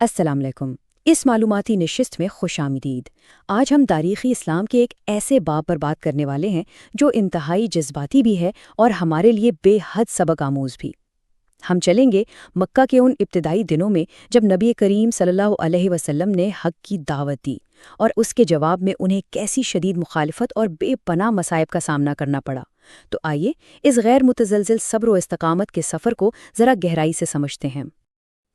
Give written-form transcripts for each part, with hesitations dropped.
السلام علیکم۔ اس معلوماتی نشست میں خوش آمدید۔ آج ہم تاریخی اسلام کے ایک ایسے باب پر بات کرنے والے ہیں جو انتہائی جذباتی بھی ہے اور ہمارے لیے بے حد سبق آموز بھی۔ ہم چلیں گے مکہ کے ان ابتدائی دنوں میں جب نبی کریم صلی اللہ علیہ وسلم نے حق کی دعوت دی اور اس کے جواب میں انہیں کیسی شدید مخالفت اور بے پناہ مصائب کا سامنا کرنا پڑا۔ تو آئیے اس غیر متزلزل صبر و استقامت کے سفر کو ذرا گہرائی سے سمجھتے ہیں۔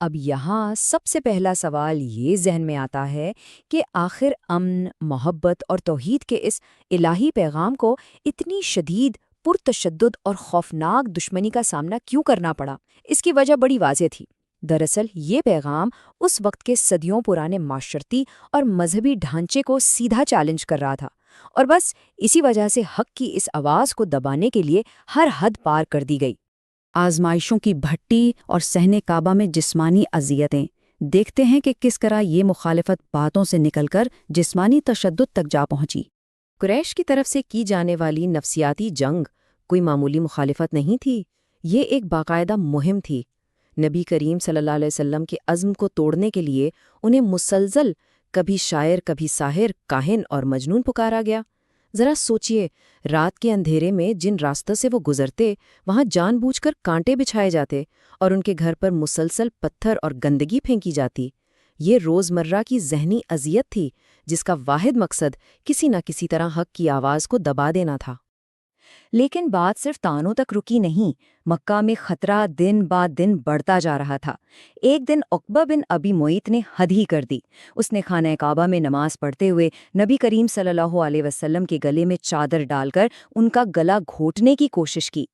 اب یہاں سب سے پہلا سوال یہ ذہن میں آتا ہے کہ آخر امن، محبت اور توحید کے اس الہی پیغام کو اتنی شدید، پرتشدد اور خوفناک دشمنی کا سامنا کیوں کرنا پڑا؟ اس کی وجہ بڑی واضح تھی۔ دراصل یہ پیغام اس وقت کے صدیوں پرانے معاشرتی اور مذہبی ڈھانچے کو سیدھا چیلنج کر رہا تھا، اور بس اسی وجہ سے حق کی اس آواز کو دبانے کے لیے ہر حد پار کر دی گئی۔ آزمائشوں کی بھٹی اور صحن کعبہ میں جسمانی اذیتیں، دیکھتے ہیں کہ کس طرح یہ مخالفت باتوں سے نکل کر جسمانی تشدد تک جا پہنچی۔ قریش کی طرف سے کی جانے والی نفسیاتی جنگ کوئی معمولی مخالفت نہیں تھی، یہ ایک باقاعدہ مہم تھی۔ نبی کریم صلی اللہ علیہ وسلم کے عزم کو توڑنے کے لیے انہیں مسلسل کبھی شاعر، کبھی ساحر، کاہن اور مجنون پکارا گیا۔ ذرا سوچئے، رات کے اندھیرے میں جن راستوں سے وہ گزرتے وہاں جان بوجھ کر کانٹے بچھائے جاتے اور ان کے گھر پر مسلسل پتھر اور گندگی پھینکی جاتی۔ یہ روزمرہ کی ذہنی اذیت تھی جس کا واحد مقصد کسی نہ کسی طرح حق کی آواز کو دبا دینا تھا۔ لیکن بات صرف طعنوں تک رکی نہیں، مکہ میں خطرہ دن بعد دن بڑھتا جا رہا تھا۔ ایک دن عقبہ بن ابی معیط نے حد ہی کر دی۔ اس نے خانہ کعبہ میں نماز پڑھتے ہوئے نبی کریم صلی اللہ علیہ وسلم کے گلے میں چادر ڈال کر ان کا گلا گھونٹنے کی کوشش کی۔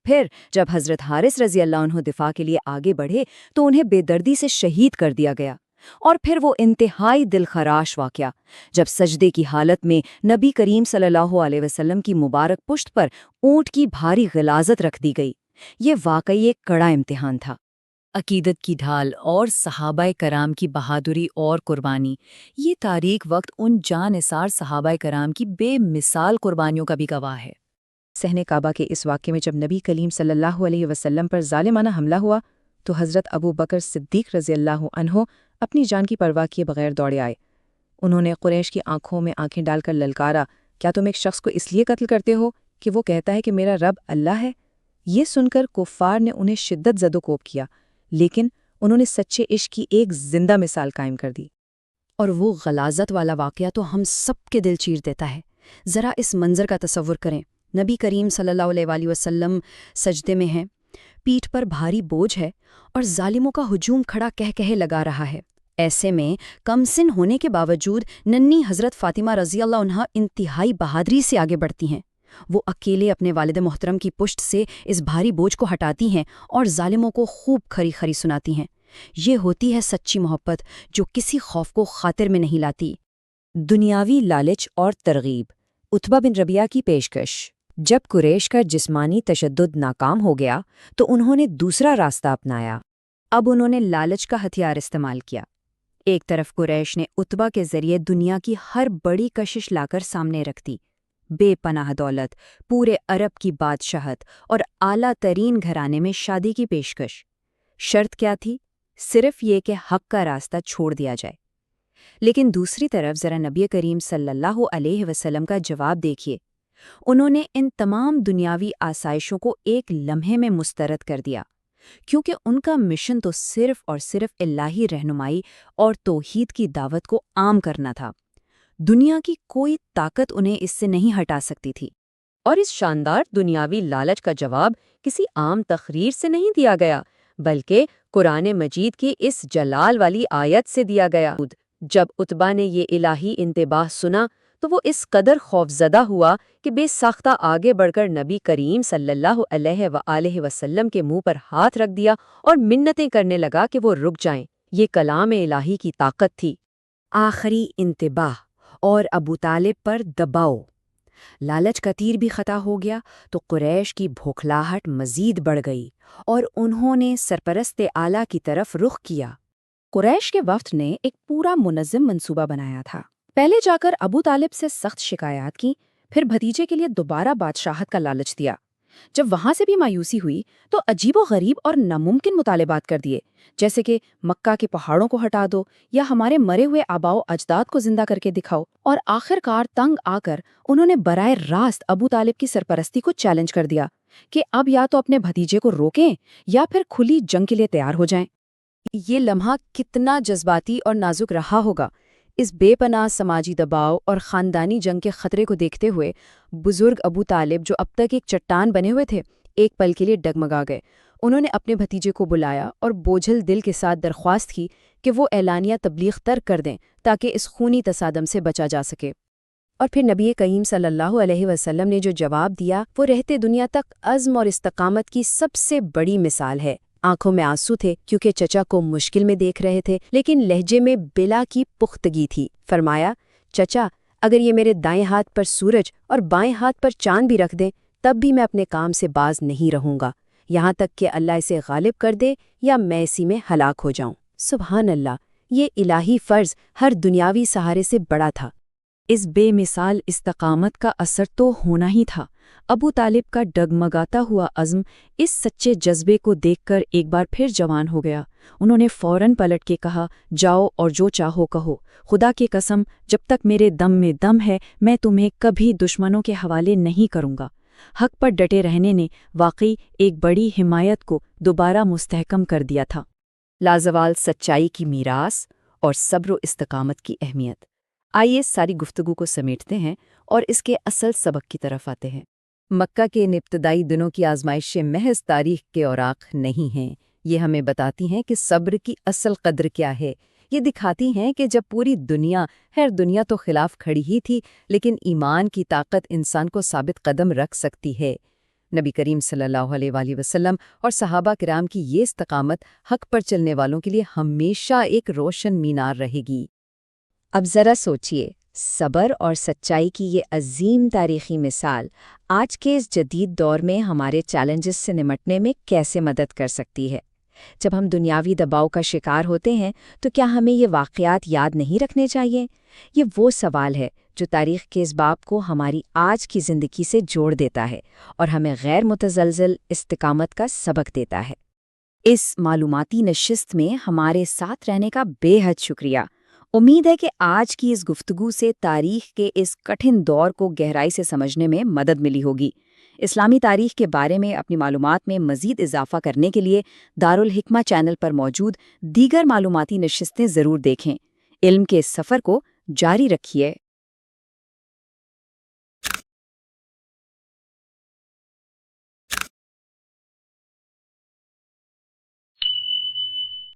پھر جب حضرت حارث رضی اللہ عنہ دفاع کے لیے آگے بڑھے تو انہیں بے دردی سے شہید کر دیا گیا۔ اور پھر وہ انتہائی دلخراش واقعہ جب سجدے کی حالت میں نبی کریم صلی اللہ علیہ وسلم کی مبارک پشت پر اونٹ کی بھاری غلاظت رکھ دی گئی۔ یہ واقعی ایک کڑا امتحان تھا۔ عقیدت کی ڈھال اور صحابہ کرام کی بہادری اور قربانی، یہ تاریخ وقت ان جاں نثار صحابہ کرام کی بے مثال قربانیوں کا بھی گواہ ہے۔ صحن کعبہ کے اس واقعے میں جب نبی کریم صلی اللہ علیہ وسلم پر ظالمانہ حملہ ہوا تو حضرت ابو بکر صدیق رضی اللہ عنہ اپنی جان کی پرواہ کیے بغیر دوڑے آئے۔ انہوں نے قریش کی آنکھوں میں آنکھیں ڈال کر للکارا، کیا تم ایک شخص کو اس لیے قتل کرتے ہو کہ وہ کہتا ہے کہ میرا رب اللہ ہے؟ یہ سن کر کفار نے انہیں شدت زد و کوب کیا، لیکن انہوں نے سچے عشق کی ایک زندہ مثال قائم کر دی۔ اور وہ غلاظت والا واقعہ تو ہم سب کے دل چیر دیتا ہے۔ ذرا اس منظر کا تصور کریں، نبی کریم صلی اللہ علیہ وآلہ وسلم سجدے میں ہیں، پیٹھ پر بھاری بوجھ ہے اور ظالموں کا ہجوم کھڑا کہہ لگا رہا ہے۔ ایسے میں کم سن ہونے کے باوجود ننھی حضرت فاطمہ رضی اللہ عنہا انتہائی بہادری سے آگے بڑھتی ہیں۔ وہ اکیلے اپنے والد محترم کی پشت سے اس بھاری بوجھ کو ہٹاتی ہیں اور ظالموں کو خوب کھری کھری سناتی ہیں۔ یہ ہوتی ہے سچی محبت جو کسی خوف کو خاطر میں نہیں لاتی۔ دنیاوی لالچ اور ترغیب، عتبہ بن ربیعہ کی پیشکش۔ جب قریش کا جسمانی تشدد ناکام ہو گیا تو انہوں نے دوسرا راستہ اپنایا۔ اب انہوں نے لالچ کا ہتھیار استعمال کیا۔ ایک طرف قریش نے عتبہ کے ذریعے دنیا کی ہر بڑی کشش لا کر سامنے رکھ دی، بے پناہ دولت، پورے عرب کی بادشاہت اور اعلیٰ ترین گھرانے میں شادی کی پیشکش۔ شرط کیا تھی؟ صرف یہ کہ حق کا راستہ چھوڑ دیا جائے۔ لیکن دوسری طرف ذرا نبی کریم صلی اللہ علیہ وسلم کا جواب دیکھیے۔ انہوں نے ان تمام دنیاوی آسائشوں کو ایک لمحے میں مسترد کر دیا، کیونکہ ان کا مشن تو صرف اور صرف الہی رہنمائی اور توحید کی دعوت کو عام کرنا تھا۔ دنیا کی کوئی طاقت انہیں اس سے نہیں ہٹا سکتی تھی۔ اور اس شاندار دنیاوی لالچ کا جواب کسی عام تقریر سے نہیں دیا گیا، بلکہ قرآن مجید کی اس جلال والی آیت سے دیا گیا۔ جب عتبہ نے یہ الہی انتباہ سنا تو وہ اس قدر خوفزدہ ہوا کہ بے ساختہ آگے بڑھ کر نبی کریم صلی اللہ علیہ وآلہ وسلم کے منہ پر ہاتھ رکھ دیا اور منتیں کرنے لگا کہ وہ رک جائیں۔ یہ کلام الہی کی طاقت تھی۔ آخری انتباہ اور ابو طالب پر دباؤ۔ لالچ کا تیر بھی خطا ہو گیا تو قریش کی بھوکھلاہٹ مزید بڑھ گئی اور انہوں نے سرپرست اعلیٰ کی طرف رخ کیا۔ قریش کے وفد نے ایک پورا منظم منصوبہ بنایا تھا۔ پہلے جا کر ابو طالب سے سخت شکایات کی، پھر بھتیجے کے لیے دوبارہ بادشاہت کا لالچ دیا۔ جب وہاں سے بھی مایوسی ہوئی تو عجیب و غریب اور ناممکن مطالبات کر دیے، جیسے کہ مکہ کے پہاڑوں کو ہٹا دو یا ہمارے مرے ہوئے آباء و اجداد کو زندہ کر کے دکھاؤ۔ اور آخر کار تنگ آ کر انہوں نے براہ راست ابو طالب کی سرپرستی کو چیلنج کر دیا کہ اب یا تو اپنے بھتیجے کو روکیں یا پھر کھلی جنگ کے لیے تیار ہو جائیں۔ یہ لمحہ کتنا جذباتی اور نازک رہا ہوگا۔ اس بے پناہ سماجی دباؤ اور خاندانی جنگ کے خطرے کو دیکھتے ہوئے بزرگ ابو طالب، جو اب تک ایک چٹان بنے ہوئے تھے، ایک پل کے لیے ڈگمگا گئے۔ انہوں نے اپنے بھتیجے کو بلایا اور بوجھل دل کے ساتھ درخواست کی کہ وہ اعلانیہ تبلیغ ترک کر دیں تاکہ اس خونی تصادم سے بچا جا سکے۔ اور پھر نبی کریم صلی اللہ علیہ وسلم نے جو جواب دیا وہ رہتے دنیا تک عزم اور استقامت کی سب سے بڑی مثال ہے۔ آنکھوں میں آنسو تھے کیونکہ چچا کو مشکل میں دیکھ رہے تھے، لیکن لہجے میں بلا کی پختگی تھی۔ فرمایا، چچا، اگر یہ میرے دائیں ہاتھ پر سورج اور بائیں ہاتھ پر چاند بھی رکھ دیں تب بھی میں اپنے کام سے باز نہیں رہوں گا، یہاں تک کہ اللہ اسے غالب کر دے یا میں اسی میں ہلاک ہو جاؤں۔ سبحان اللہ، یہ الہی فرض ہر دنیاوی سہارے سے بڑا تھا۔ اس بے مثال استقامت کا اثر تو ہونا ہی تھا۔ ابو طالب کا ڈگمگاتا ہوا عزم اس سچے جذبے کو دیکھ کر ایک بار پھر جوان ہو گیا۔ انہوں نے فوراً پلٹ کے کہا، جاؤ اور جو چاہو کہو، خدا کی قسم جب تک میرے دم میں دم ہے میں تمہیں کبھی دشمنوں کے حوالے نہیں کروں گا۔ حق پر ڈٹے رہنے نے واقعی ایک بڑی حمایت کو دوبارہ مستحکم کر دیا تھا۔ لازوال سچائی کی میراث اور صبر و استقامت کی اہمیت۔ آئیے ساری گفتگو کو سمیٹتے ہیں اور اس کے اصل سبق کی طرف آتے ہیں۔ مکہ کے ان ابتدائی دنوں کی آزمائشیں محض تاریخ کے اوراق نہیں ہیں، یہ ہمیں بتاتی ہیں کہ صبر کی اصل قدر کیا ہے۔ یہ دکھاتی ہیں کہ جب پوری دنیا تو خلاف کھڑی ہی تھی، لیکن ایمان کی طاقت انسان کو ثابت قدم رکھ سکتی ہے۔ نبی کریم صلی اللہ علیہ وآلہ وسلم اور صحابہ کرام کی یہ استقامت حق پر چلنے والوں کے لیے ہمیشہ ایک روشن مینار رہے گی۔ اب ذرا سوچئے، صبر اور سچائی کی یہ عظیم تاریخی مثال آج کے اس جدید دور میں ہمارے چیلنجز سے نمٹنے میں کیسے مدد کر سکتی ہے؟ جب ہم دنیاوی دباؤ کا شکار ہوتے ہیں تو کیا ہمیں یہ واقعات یاد نہیں رکھنے چاہیے؟ یہ وہ سوال ہے جو تاریخ کے اس باب کو ہماری آج کی زندگی سے جوڑ دیتا ہے اور ہمیں غیر متزلزل استقامت کا سبق دیتا ہے۔ اس معلوماتی نشست میں ہمارے ساتھ رہنے کا بے حد شکریہ۔ امید ہے کہ آج کی اس گفتگو سے تاریخ کے اس کٹھن دور کو گہرائی سے سمجھنے میں مدد ملی ہوگی۔ اسلامی تاریخ کے بارے میں اپنی معلومات میں مزید اضافہ کرنے کے لیے دارالحکمہ چینل پر موجود دیگر معلوماتی نشستیں ضرور دیکھیں۔ علم کے اس سفر کو جاری رکھیے۔